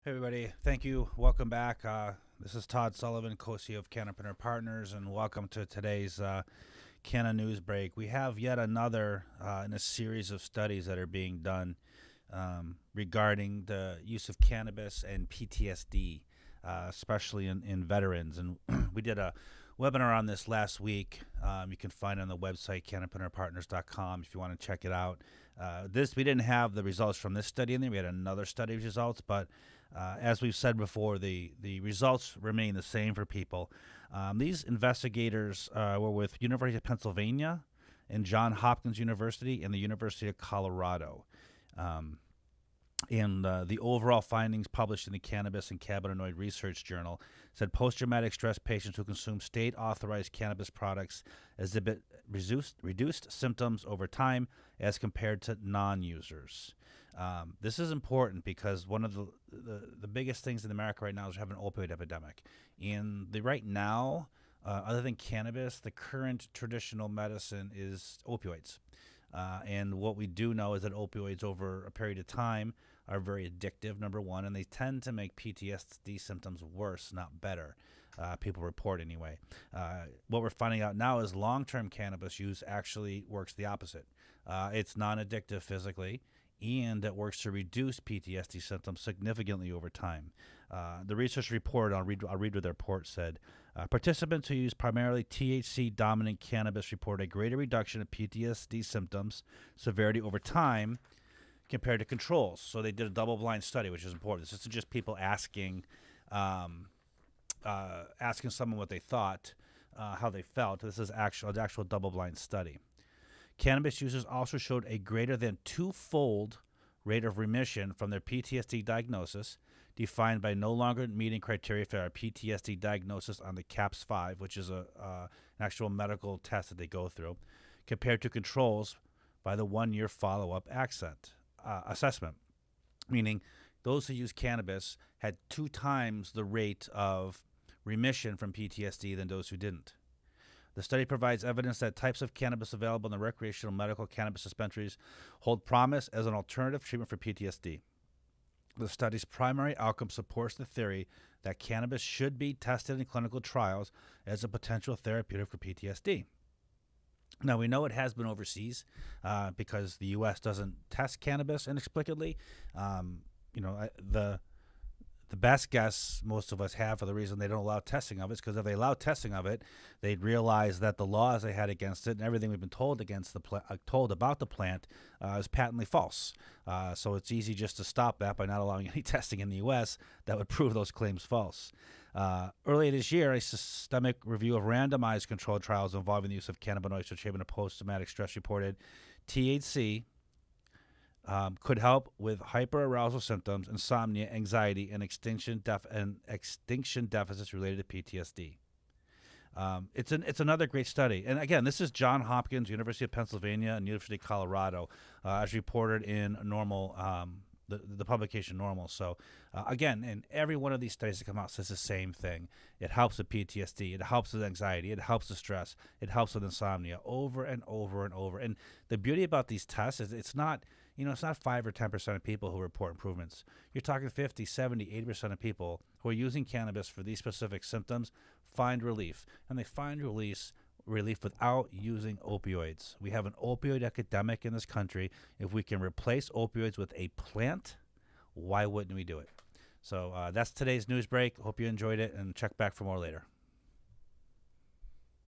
Hey everybody, thank you. Welcome back. This is Todd Sullivan, co-CEO of Cannabis and Partners, and welcome to today's Canna news break. We have yet another in a series of studies that are being done regarding the use of cannabis and PTSD, especially in veterans. And we did a webinar on this last week. You can find it on the website, cannabisandpartners.com, if you want to check it out. We didn't have the results from this study in there. We had another study's results, but as we've said before, the results remain the same for people. These investigators were with University of Pennsylvania and Johns Hopkins University and the University of Colorado. The overall findings published in the Cannabis and Cannabinoid Research Journal said post-traumatic stress patients who consume state-authorized cannabis products exhibit reduced symptoms over time as compared to non-users. This is important because one of the biggest things in America right now is we have an opioid epidemic. And right now, other than cannabis, the current traditional medicine is opioids. And what we do know is that opioids over a period of time are very addictive, number one, and they tend to make PTSD symptoms worse, not better. People report anyway. What we're finding out now is long-term cannabis use actually works the opposite. It's non-addictive physically, and it works to reduce PTSD symptoms significantly over time. The research report, I'll read what the report said. Participants who use primarily THC-dominant cannabis report a greater reduction of PTSD symptoms severity over time compared to controls. So they did a double-blind study, which is important. This isn't just people asking someone what they thought, how they felt. This is an actual double-blind study. Cannabis users also showed a greater than twofold rate of remission from their PTSD diagnosis, defined by no longer meeting criteria for a PTSD diagnosis on the CAPS-5, which is an actual medical test that they go through, compared to controls by the one-year follow-up assessment, meaning those who use cannabis had 2 times the rate of remission from PTSD than those who didn't. The study provides evidence that types of cannabis available in the recreational medical cannabis dispensaries hold promise as an alternative treatment for PTSD. The study's primary outcome supports the theory that cannabis should be tested in clinical trials as a potential therapeutic for PTSD. Now, we know it has been overseas because the U.S. doesn't test cannabis inexplicably. The best guess most of us have for the reason they don't allow testing of it is because if they allow testing of it, they'd realize that the laws they had against it and everything we've been told told about the plant is patently false. So it's easy just to stop that by not allowing any testing in the U.S. that would prove those claims false. Earlier this year, a systemic review of randomized controlled trials involving the use of cannabinoids for treatment of post-traumatic stress reported THC could help with hyperarousal symptoms, insomnia, anxiety, and extinction deficits related to PTSD. It's another great study. And again, this is Johns Hopkins, University of Pennsylvania, and University of Colorado, as reported in NORML, the publication NORML. So again, in every one of these studies that come out says the same thing. It helps with PTSD. It helps with anxiety. It helps with stress. It helps with insomnia over and over and over. And the beauty about these tests is it's not 5 or 10% of people who report improvements. You're talking 50, 70, 80% of people who are using cannabis for these specific symptoms find relief. And they find relief without using opioids. We have an opioid epidemic in this country. If we can replace opioids with a plant, why wouldn't we do it? So that's today's news break. Hope you enjoyed it, and check back for more later.